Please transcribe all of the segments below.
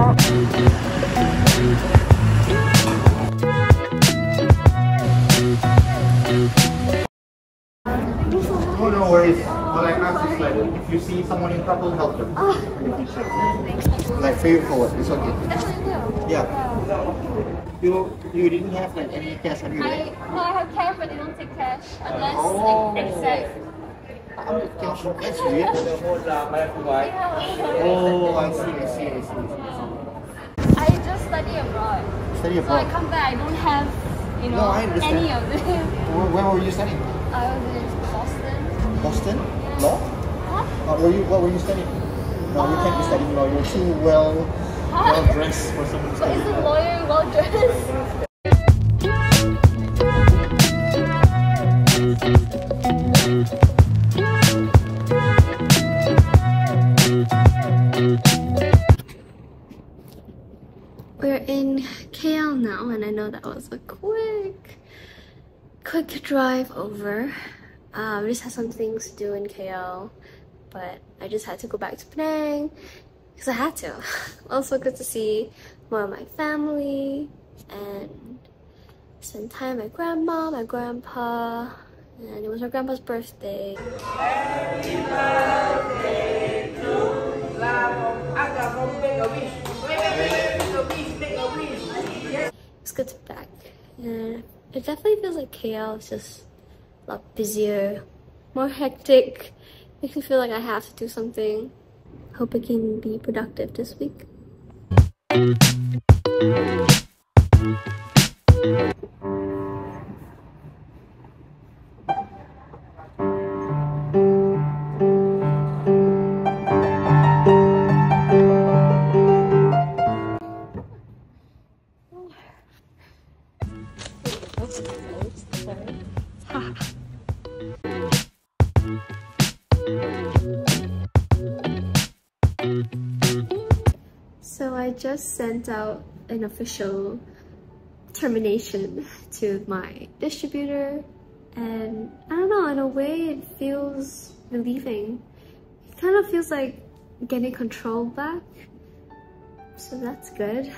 Oh, no worries. All I ask is like, if you see someone in trouble, help them. Like pay it forward, it's okay. Yeah. You didn't have like any cash on you? No, I have cash, but they don't take cash unless like exact. Cash, that's weird. Oh, I see. I just study abroad. Study So abroad? I come back, I don't have, you know, No, I understand. any of them. Where were you studying? I was in Boston. Boston? Yeah. Law? Huh? What were you studying? No, you can't be studying law. You're too well dressed for someone to But study. is a lawyer well dressed? We're in KL now, and I know that was a quick drive over. We just had some things to do in KL, but I just had to go back to Penang because I had to. Also good to see more of my family and spend time with my grandma, my grandpa, and it was my grandpa's birthday. Happy birthday to It's good to be back, and it definitely feels like KL is just a lot busier, more hectic. Makes me feel like I have to do something. Hope I can be productive this week. So I just sent out an official termination to my distributor, and I don't know, in a way it feels relieving. It kind of feels like getting control back, so that's good.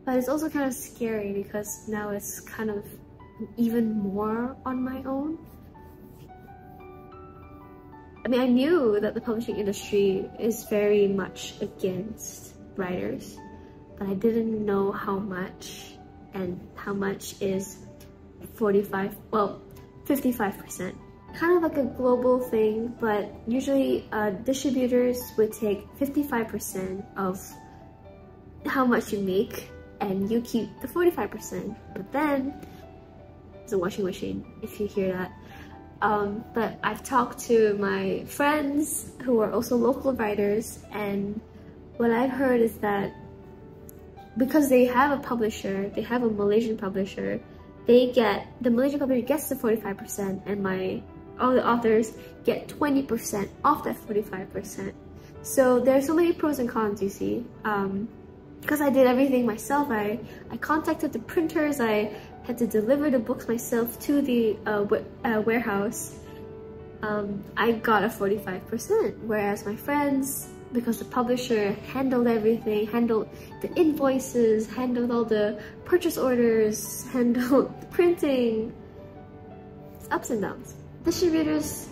But it's also kind of scary because now it's kind of even more on my own. I mean, I knew that the publishing industry is very much against writers, but I didn't know how much, and how much is 55%. Kind of like a global thing, but usually distributors would take 55% of how much you make, and you keep the 45%. But then, it's a washing machine, if you hear that. But I've talked to my friends who are also local writers, and what I've heard is that because they have a publisher, they have a Malaysian publisher, the Malaysian publisher gets the 45%, and all the authors get 20% off that 45%. So there's so many pros and cons, you see. Because I did everything myself, I contacted the printers, I had to deliver the books myself to the warehouse. I got a 45%, whereas my friends, because the publisher handled everything, handled the invoices, handled all the purchase orders, handled the printing. It's ups and downs. Distributors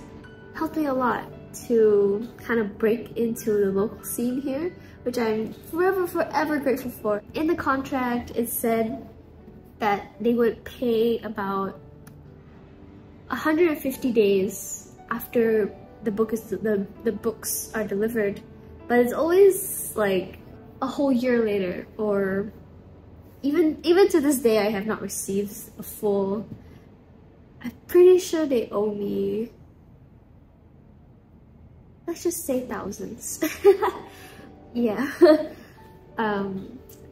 helped me a lot to kind of break into the local scene here, which I'm forever grateful for. In the contract, it said that they would pay about 150 days after the books are delivered, but it's always like a whole year later, or even to this day I have not received a full. I'm pretty sure they owe me, let's just say thousands. Yeah.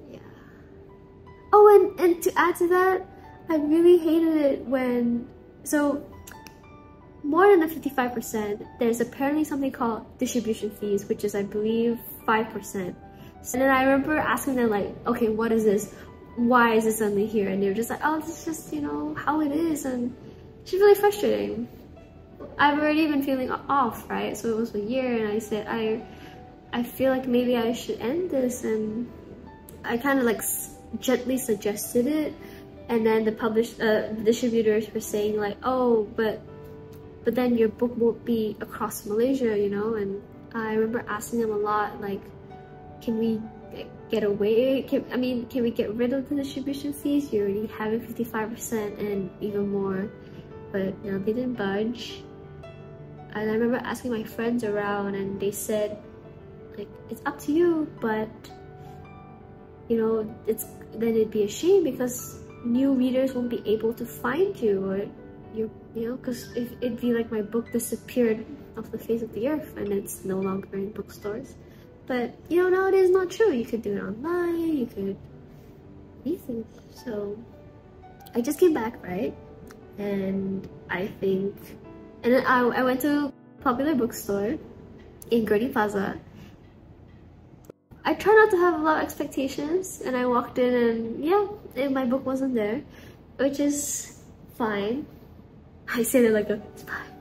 Yeah. Oh, and to add to that, I really hated it when, so more than the 55%, there's apparently something called distribution fees, which is, I believe, 5%. And then I remember asking them, like, okay, what is this? Why is this suddenly here? And they were just like, oh, this is just, you know, how it is. And it's really frustrating. I've already been feeling off, right? So it was a year, and I said, I I feel like maybe I should end this, and I kind of like gently suggested it, and then the distributors were saying like, oh, but then your book won't be across Malaysia, you know. And I remember asking them a lot, like, can we get away? Can we get rid of the distribution fees? You're already having 55% and even more. But no, they didn't budge. And I remember asking my friends around, and they said, like, it's up to you, but you know, then it'd be a shame because new readers won't be able to find you, or you know, because it'd be like my book disappeared off the face of the earth and it's no longer in bookstores. But you know, nowadays not true. You could do it online, you could anything. So I just came back, right? And then I went to a popular bookstore in Girlie Plaza. I try not to have a lot of expectations, and I walked in and yeah, my book wasn't there, which is fine. I say it like it's fine.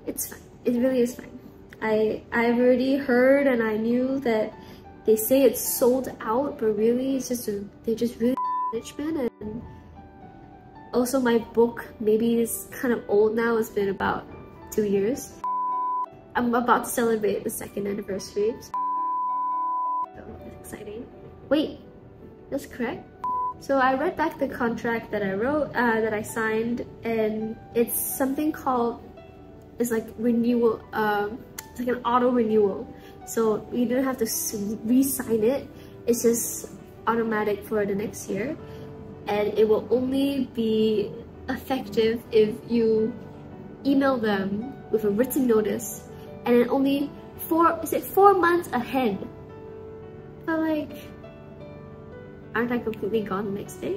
It's fine. It really is fine. I've already heard, and I knew that they say it's sold out, but really it's just they're just really management. And also my book maybe is kind of old now. It's been about 2 years. I'm about to celebrate the 2nd anniversary. So it's exciting. Wait, that's correct? So I read back the contract that I wrote, that I signed, and it's something called, it's like renewal, it's like an auto renewal. So you don't have to re-sign it. It's just automatic for the next year, and it will only be effective if you email them with a written notice, and then only 4 months ahead. But like, aren't I completely gone the next day?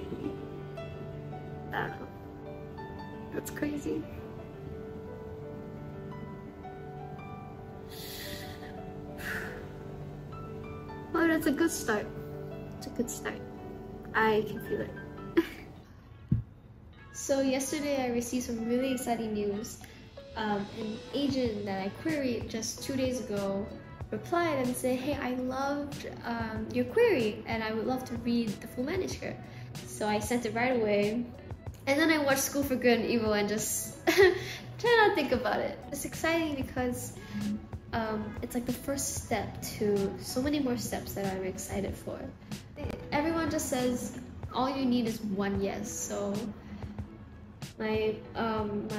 I don't know. That's crazy. Well, that's a good start. It's a good start. I can feel it. So yesterday I received some really exciting news. An agent that I queried just 2 days ago replied and said, hey, I loved your query and I would love to read the full manuscript. So I sent it right away, and then I watched School for Good and Evil and just try not to think about it. It's exciting because it's like the first step to so many more steps that I'm excited for. Everyone just says all you need is one yes. So my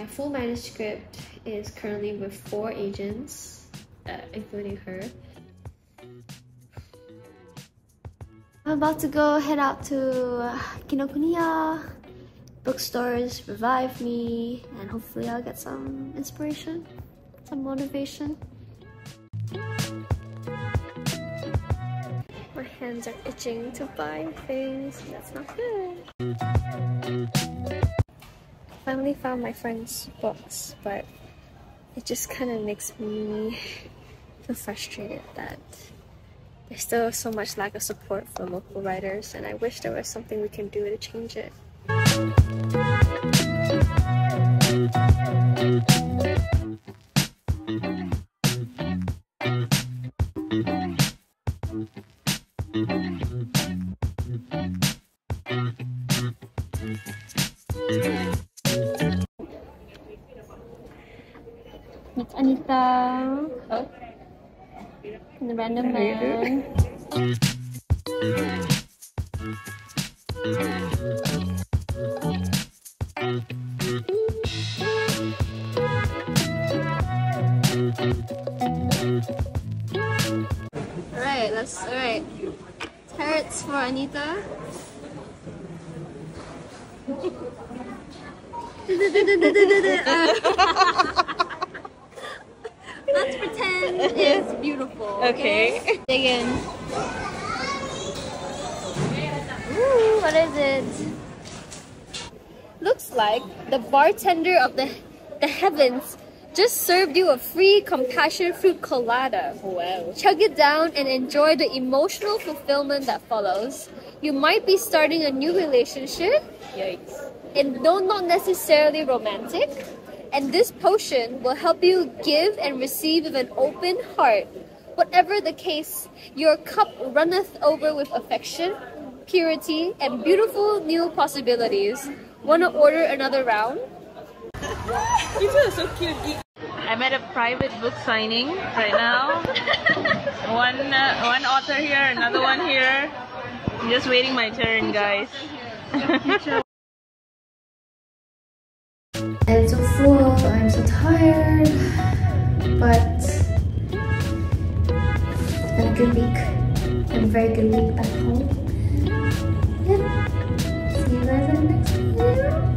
full manuscript is currently with 4 agents, including her. I'm about to go head out to Kinokuniya. Bookstores revive me, and hopefully I'll get some inspiration, some motivation. My hands are itching to buy things. That's not good. Finally found my friend's books, but it just kind of makes me feel frustrated that there's still so much lack of support for local writers, and I wish there was something we can do to change it. It's Anita. Oh. The random man. Alright. Carrots for Anita. Let's pretend it's beautiful. Okay. Dig in. Ooh, what is it? Looks like the bartender of the heavens just served you a free compassion fruit colada. Wow. Chug it down and enjoy the emotional fulfillment that follows. You might be starting a new relationship. Yikes. And though not necessarily romantic, and this potion will help you give and receive with an open heart. Whatever the case, your cup runneth over with affection, purity, and beautiful new possibilities. Wanna order another round? You two are so cute. I'm at a private book signing right now. One author here, another one here. I'm just waiting my turn, guys. I'm so full, I'm so tired, but a good week. A very good week back home. Yeah. See you guys in the next video.